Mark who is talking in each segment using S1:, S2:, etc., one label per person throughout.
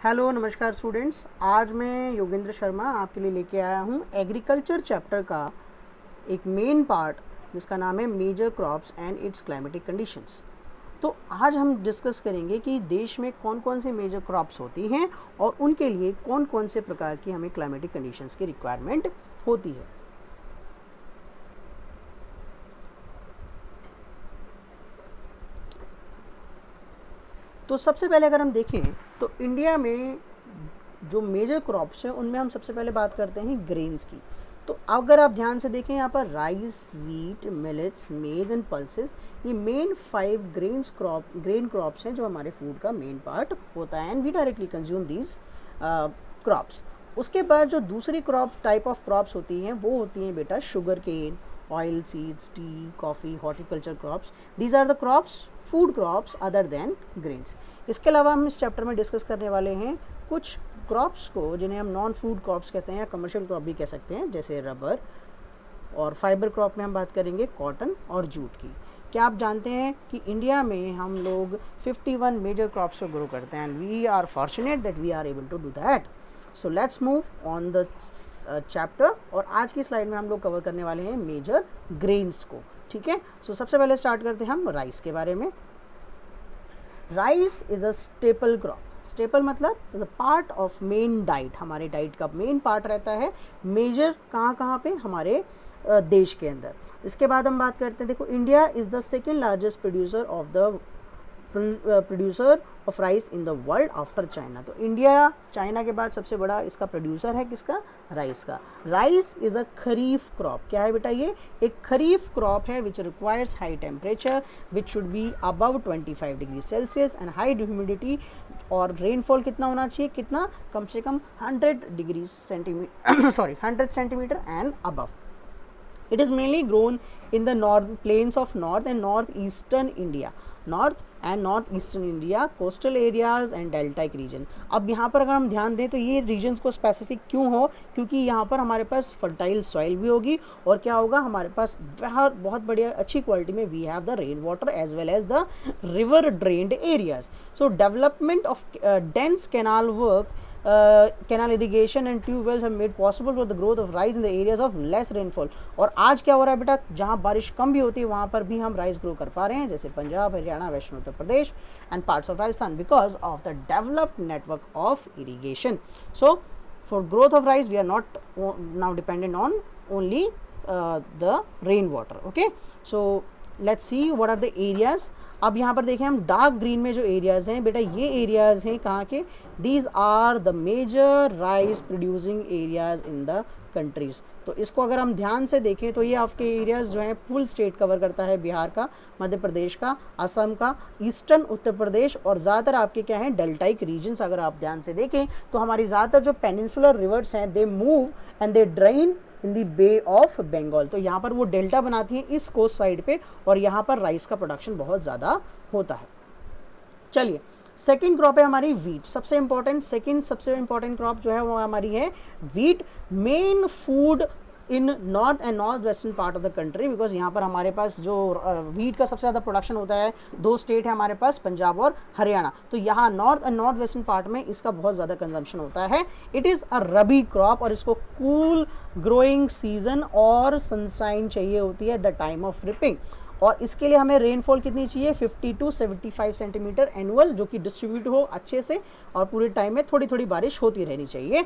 S1: Hello नमस्कार students. आज मैं योगेंद्र शर्मा आपके लिए लेके आया हूँ एग्रीकल्चर चैप्टर का एक मेन पार्ट जिसका नाम है major crops and its climatic conditions. तो आज हम डिस्कस करेंगे कि देश में कौन कौन से मेजर क्रॉप्स होती हैं और उनके लिए कौन कौन से प्रकार की हमें क्लाइमेटिक कंडीशंस की रिक्वायरमेंट होती है। तो सबसे पहले अगर हम देखें तो इंडिया में जो मेजर क्रॉप्स हैं उनमें हम सबसे पहले बात करते हैं ग्रेन्स की। तो अगर आप ध्यान से देखें यहाँ पर rice, wheat, millets, maize and pulses, ये मेन 5 ग्रेन क्रॉप्स हैं जो हमारे फूड का मेन पार्ट होता है and we directly consume these crops. उसके बाद जो दूसरी टाइप ऑफ क्रॉप्स होती हैं वो होती हैं बेटा sugarcane, oilseeds, tea, coffee, horticulture crops. These are the crops food crops other than grains. इसके अलावा हम इस चैप्टर में डिस्कस करने वाले हैं कुछ क्रॉप्स को जिन्हें हम नॉन फूड क्रॉप्स कहते हैं या कमर्शियल क्रॉप भी कह सकते हैं, जैसे रबर, और फाइबर क्रॉप में हम बात करेंगे कॉटन और जूट की। क्या आप जानते हैं कि इंडिया में हम लोग 51 मेजर क्रॉप्स को ग्रो करते हैं and we are fortunate that we are able to do that. So let's move on the chapter. और आज की स्लाइड में हम लोग कवर करने वाले हैं मेजर ग्रेन्स को, ठीक है। सो सबसे पहले स्टार्ट करते हैं हम राइस के बारे में। Rice is a staple crop. Staple मतलब the part of main diet, हमारे डाइट का मेन पार्ट रहता है। मेजर कहाँ पे, हमारे देश के अंदर। इसके बाद हम बात करते हैं, देखो India is the second largest producer of rice in the world after China. तो इंडिया चाइना के बाद सबसे बड़ा इसका प्रोड्यूसर है किसका, राइस का। Rice is a kharif crop. क्या है बेटा, ये एक खरीफ क्रॉप है which requires high temperature which should be above 25 degree Celsius and high humidity. और रेनफॉल कितना होना चाहिए, कितना, कम से कम 100 centimetre and above. It is mainly grown in the plains of north and northeastern India, coastal areas and deltaic region। अब यहाँ पर अगर हम ध्यान दें तो ये रीजन्स को स्पेसिफिक क्यों हो, क्योंकि यहाँ पर हमारे पास फर्टाइल सॉइल भी होगी और क्या होगा, हमारे पास बहुत बढ़िया अच्छी क्वालिटी में we have the rain water as well as the river drained areas. So development of dense canal work, canal irrigation and tube wells have made possible for the growth of rice in the areas of less rainfall। और आज क्या हो रहा है बेटा, जहाँ बारिश कम भी होती है वहाँ पर भी हम राइस ग्रो कर पा रहे हैं, जैसे Punjab, Haryana, western Uttar Pradesh and parts of Rajasthan because of the developed network of irrigation. So for growth of rice we are not now dependent on only the rain water. Okay, so let's see what are the areas. अब यहाँ पर देखें हम dark green में जो areas हैं बेटा, ये एरियाज़ हैं कहाँ के, these are the major rice producing areas in the countries. तो इसको अगर हम ध्यान से देखें तो ये आपके एरियाज़ जो हैं फुल स्टेट कवर करता है, बिहार का, मध्य प्रदेश का, असम का, ईस्टर्न उत्तर प्रदेश और ज़्यादातर आपके क्या हैं, डेल्टाइक रीजन्स। अगर आप ध्यान से देखें तो हमारी ज़्यादातर जो पेनिनसुलर रिवर्स हैं they move and they drain in the bay of Bengal. तो यहाँ पर वो डेल्टा बनाती हैं इस कोस्ट साइड पे और यहाँ पर राइस का प्रोडक्शन बहुत ज़्यादा होता है। चलिए, सेकंड क्रॉप है हमारी वीट। सबसे इंपॉर्टेंट क्रॉप जो है वो हमारी है wheat. Main food in north and north western part of the country, because यहाँ पर हमारे पास जो वीट का सबसे ज़्यादा प्रोडक्शन होता है, 2 स्टेट है हमारे पास, पंजाब और हरियाणा। तो यहाँ north and north western part में इसका बहुत ज़्यादा कंजम्पशन होता है। It is a rabi crop और इसको कूल ग्रोइंग सीजन और सनशाइन चाहिए होती है द टाइम ऑफ रिपिंग। और इसके लिए हमें रेनफॉल कितनी चाहिए, 50 to 75 सेंटीमीटर एनुअल, जो कि डिस्ट्रीब्यूट हो अच्छे से और पूरे टाइम में थोड़ी थोड़ी बारिश होती रहनी चाहिए।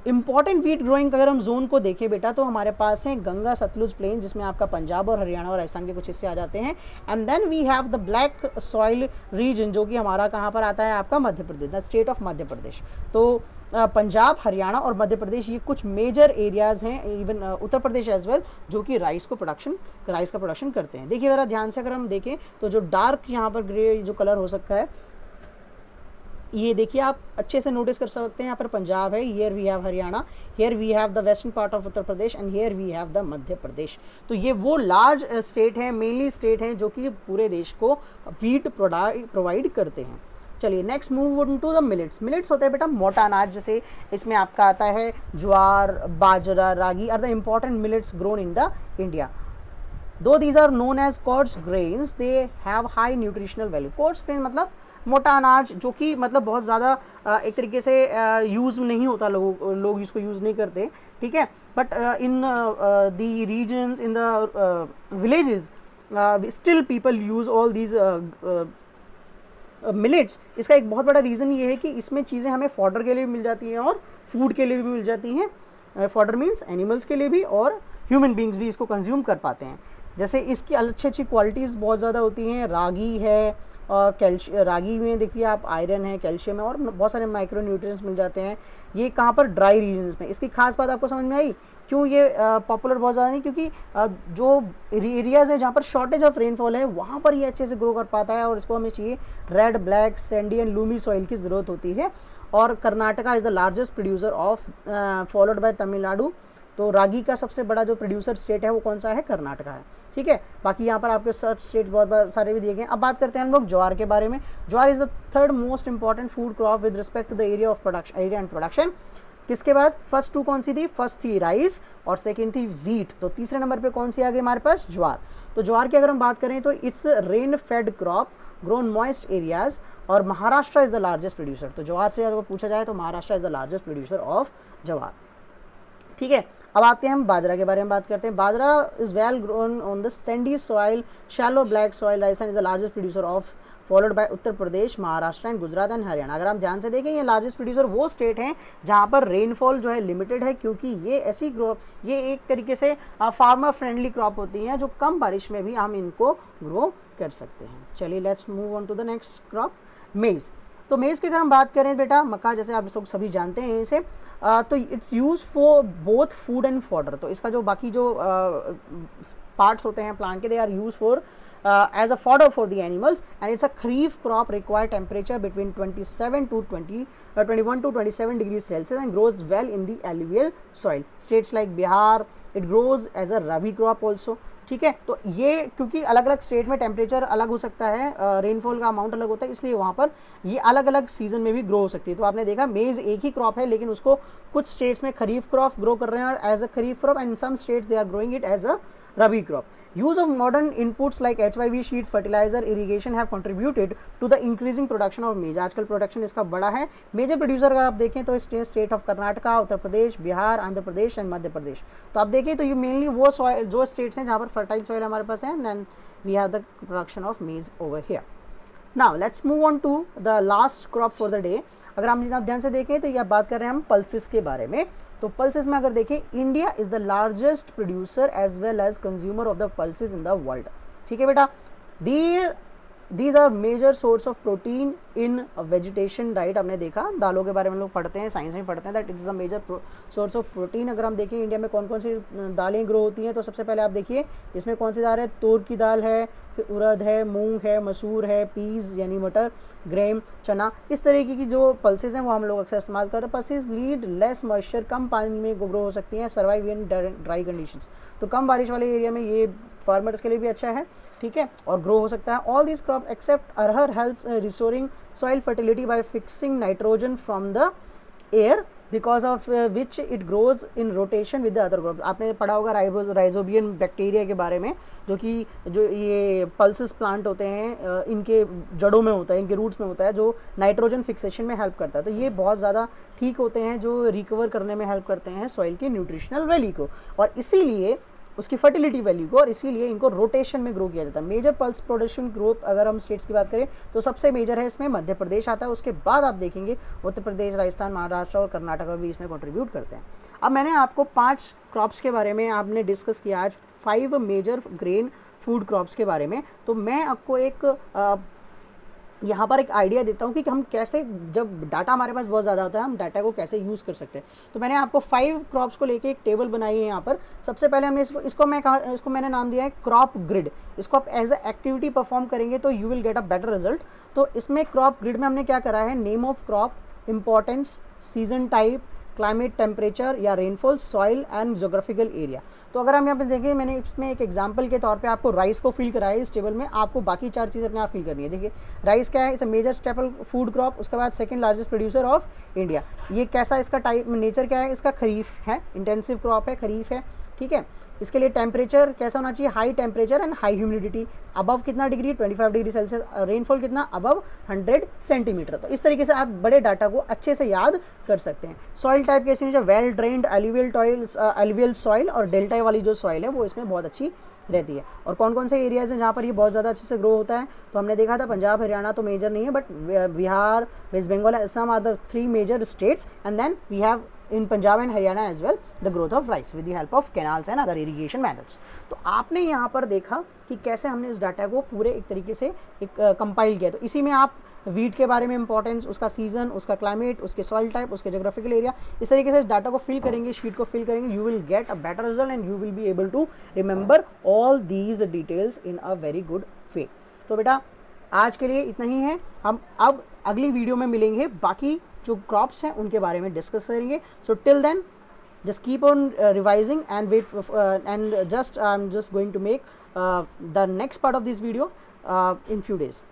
S1: इंपॉर्टेंट वीट ग्रोइंग अगर हम जोन को देखें बेटा तो हमारे पास है गंगा सतलुज प्लेन, जिसमें आपका पंजाब और हरियाणा और राजस्थान के कुछ हिस्से आ जाते हैं। And then we have the black soil region, जो कि हमारा कहाँ पर आता है, आपका Madhya Pradesh, the state of Madhya Pradesh. तो पंजाब, हरियाणा और मध्य प्रदेश ये कुछ मेजर एरियाज़ हैं, even Uttar Pradesh as well, जो कि राइस का प्रोडक्शन करते हैं। देखिए ज़रा ध्यान से अगर हम देखें तो जो डार्क यहाँ पर ग्रे जो कलर हो सकता है, ये देखिए आप अच्छे से नोटिस कर सकते हैं, यहाँ पर पंजाब है, here we have Haryana, here we have the western part of Uttar Pradesh and here we have the Madhya Pradesh. तो ये वो लार्ज स्टेट हैं, मेनली स्टेट हैं जो कि पूरे देश को वीट प्रोवाइड करते हैं। चलिए next move on to the millets. Millets होते हैं बेटा मोटा अनाज, जैसे इसमें आपका आता है jowar, bajra, ragi are the important millets grown in the India. Though these are known as coarse grains, they have high nutritional value। coarse grain मतलब मोटा अनाज जो कि मतलब बहुत ज़्यादा एक तरीके से यूज़ नहीं होता, लोग इसको यूज़ नहीं करते, ठीक है। But in the regions, in the villages, still people use all these millets. इसका एक बहुत बड़ा रीज़न ये है कि इसमें चीज़ें हमें फॉडर के लिए भी मिल जाती हैं और फूड के लिए भी मिल जाती हैं। फॉडर मीन्स एनिमल्स के लिए भी, और ह्यूमन बींग्स भी इसको कंज्यूम कर पाते हैं। जैसे इसकी अच्छी अच्छी क्वालिटीज़ बहुत ज़्यादा होती हैं। रागी है, रागी में देखिए आप आयरन है, कैल्शियम है और बहुत सारे माइक्रो न्यूट्रिएंट्स मिल जाते हैं। ये कहाँ पर, ड्राई रीजन्स में। इसकी खास बात आपको समझ में आई क्यों ये पॉपुलर बहुत ज़्यादा नहीं, क्योंकि जो एरियाज़ हैं जहाँ पर शॉर्टेज ऑफ रेनफॉल है वहाँ पर ये अच्छे से ग्रो कर पाता है, और इसको हमें चाहिए red, black, Sandy and Lumi soil की ज़रूरत होती है। और Karnataka is the largest producer of, followed bye Tamil Nadu. तो रागी का सबसे बड़ा जो प्रोड्यूसर स्टेट है वो कौन सा है, कर्नाटका है, ठीक है। बाकी यहाँ पर आपके सर्च स्टेट्स बहुत सारे भी दिए गए हैं। अब बात करते हैं हम लोग ज्वार के बारे में। Jowar is the third most important food crop with respect to the area of production, area and production. किसके बाद फर्स्ट टू कौन सी थी, फर्स्ट थी राइस और सेकेंड थी वीट। तो तीसरे नंबर पे कौन सी आ गई हमारे पास, ज्वार। तो ज्वार की अगर हम बात करें तो it's rain fed crop grown moist areas, और Maharashtra is the largest producer. तो ज्वार से अगर पूछा जाए तो Maharashtra is the largest producer of jowar, ठीक है। अब आते हैं हम बाजरा के बारे में बात करते हैं। Bajra is well grown on the sandy soil, shallow black soil. Rajasthan is the largest producer of, followed by Uttar Pradesh, Maharashtra and Gujarat and Haryana. अगर हम ध्यान से देखें ये लार्जेस्ट प्रोड्यूसर वो स्टेट हैं जहाँ पर रेनफॉल जो है लिमिटेड है, क्योंकि ये ऐसी क्रॉप, ये एक तरीके से फार्मर फ्रेंडली क्रॉप होती हैं जो कम बारिश में भी हम इनको ग्रो कर सकते हैं। चलिए let's move on to the next crop, maize. तो मेज़ की अगर हम बात करें बेटा, मक्का जैसे आप सब सभी जानते हैं इसे, तो it's use for both food and fodder. तो इसका जो बाकी जो पार्ट्स होते हैं प्लांट के, they are use for as a fodder for the animals, and it's a kharif crop, require temperature between 21 to 27 degrees Celsius and grows well in the alluvial soil. States like Bihar, it grows as a rabi crop also, ठीक है। तो ये क्योंकि अलग अलग state में temperature अलग हो सकता है, रेनफॉल का अमाउंट अलग होता है, इसलिए वहाँ पर ये अलग अलग सीजन में भी ग्रो हो सकती है। तो आपने देखा मेज़ एक ही क्रॉप है, लेकिन उसको कुछ स्टेट्स में खरीफ क्रॉप ग्रो कर रहे हैं और as a kharif crop, and some states they are growing it as a rabi crop. Use of modern inputs like HYV sheets, fertilizer, irrigation have contributed to the increasing production of maize. आजकल production इसका बड़ा है। Major producer अगर आप देखें तो state of Karnataka, Uttar Pradesh, Bihar, Andhra Pradesh and Madhya Pradesh. तो आप देखिए तो ये मेनली वो सॉइल, जो स्टेट्स हैं जहाँ पर फर्टाइल सॉइल हमारे पास है, then we have the production of maize over here. Now let's move on to the last crop for the day. अगर हम ध्यान से देखें तो ये बात कर रहे हैं हम पल्सेस के बारे में। तो पल्सेस में अगर देखें, India is the largest producer as well as consumer of the pulses in the world, ठीक है बेटा। These are major source of protein in vegetation diet. हमने देखा दालों के बारे में लोग पढ़ते हैं, साइंस में पढ़ते हैं, that it is a major source of protein. अगर हम देखें इंडिया में कौन कौन सी दालें ग्रो होती हैं, तो सबसे पहले आप देखिए इसमें कौन सी दाल है, तूर की दाल है, फिर उड़द है, मूंग है, मसूर है, पीस यानी मटर, ग्रेम, चना, इस तरीके की जो पल्सेस हैं वो हम लोग अक्सर इस्तेमाल करते हैं। पल्सेस लीड लेस मॉइस्चर, कम पानी में ग्रो हो सकती हैं, सर्वाइव इन ड्राई कंडीशंस। तो कम बारिश वाले एरिया में ये फार्मर्स के लिए भी अच्छा है, ठीक है, और ग्रो हो सकता है। All this crop except arhar helps restoring soil fertility by fixing nitrogen from the air, because of which it grows in rotation with the other crop. आपने पढ़ा होगा राइजोबियन बैक्टीरिया के बारे में, जो ये पल्सेस प्लांट होते हैं इनके जड़ों में होता है, इनके रूट्स में होता है, जो नाइट्रोजन फिक्सेशन में हेल्प करता है। तो ये बहुत ज़्यादा ठीक होते हैं, जो रिकवर करने में हेल्प करते हैं सॉइल की न्यूट्रिशनल वैल्यू को, और इसीलिए उसकी फर्टिलिटी वैल्यू को, और इसीलिए इनको रोटेशन में ग्रो किया जाता है। मेजर पल्स प्रोडक्शन ग्रोथ अगर हम स्टेट्स की बात करें तो सबसे मेजर है इसमें मध्य प्रदेश आता है, उसके बाद आप देखेंगे उत्तर प्रदेश, राजस्थान, महाराष्ट्र और कर्नाटका भी इसमें कंट्रीब्यूट करते हैं। अब मैंने आपको 5 क्रॉप्स के बारे में आपने डिस्कस किया आज, 5 मेजर ग्रेन फूड क्रॉप्स के बारे में। तो मैं आपको एक यहाँ पर एक आइडिया देता हूँ कि हम कैसे, जब डाटा हमारे पास बहुत ज़्यादा होता है, हम डाटा को कैसे यूज़ कर सकते हैं। तो मैंने आपको 5 क्रॉप्स को लेके एक टेबल बनाई है यहाँ पर। सबसे पहले हमने इसको मैंने नाम दिया है क्रॉप ग्रिड। इसको आप एज अ एक्टिविटी परफॉर्म करेंगे तो you will get a better result. तो इसमें क्रॉप ग्रिड में हमने क्या करा है, name of crop, importance, season type, climate, temperature या rainfall, soil and geographical area. तो अगर हम यहाँ पे देखें, मैंने इसमें एक एग्जांपल के तौर पे आपको राइस को फिल कराया है इस टेबल में, आपको बाकी 4 चीज़ें अपने आप फिल करनी है। देखिए राइस क्या है, it's a major staple food crop, उसके बाद second largest producer of India. ये कैसा, इसका टाइप नेचर क्या है, इसका खरीफ है, इंटेंसिव क्रॉप है, खरीफ है। ठीक है। इसके लिए टेम्परेचर कैसा होना चाहिए, high temperature and high humidity, above कितना डिग्री 25 डिग्री सेल्सियस, रेनफॉल कितना अबव 100 सेंटीमीटर। तो इस तरीके से आप बड़े डाटा को अच्छे से याद कर सकते हैं। सॉइल टाइप कैसी होनी चाहिए, वेल ड्रेन्ड एलुवियल सॉइल और डेल्टा वाली जो सॉइल है वो इसमें बहुत अच्छी रहती है। और कौन कौन से एरियाज़ हैं जहाँ पर ये बहुत ज़्यादा अच्छे से ग्रो होता है, तो हमने देखा था पंजाब हरियाणा तो मेजर नहीं है, but Bihar, west Bengal and Assam are the 3 major states, and then we have in Punjab and Haryana as well the growth of rice with the help of canals and other irrigation methods। तो आपने यहाँ पर देखा कि कैसे हमने उस डाटा को पूरे एक तरीके से एक कंपाइल किया। तो इसी में आप वीट के बारे में इंपॉर्टेंस, उसका सीजन, उसका क्लाइमेट, उसके सॉइल टाइप, उसके जोग्राफिकल एरिया, इस तरीके से इस डाटा को फिल करेंगे, शीट को फिल करेंगे, you will get a better result and you will be able to remember all these details in a very good way. तो बेटा आज के लिए इतना ही है, हम अब अगली वीडियो में मिलेंगे, बाकी जो क्रॉप्स हैं उनके बारे में डिस्कस करेंगे। So till then just keep on revising and wait and I'm just going to make the next part of this video in few days.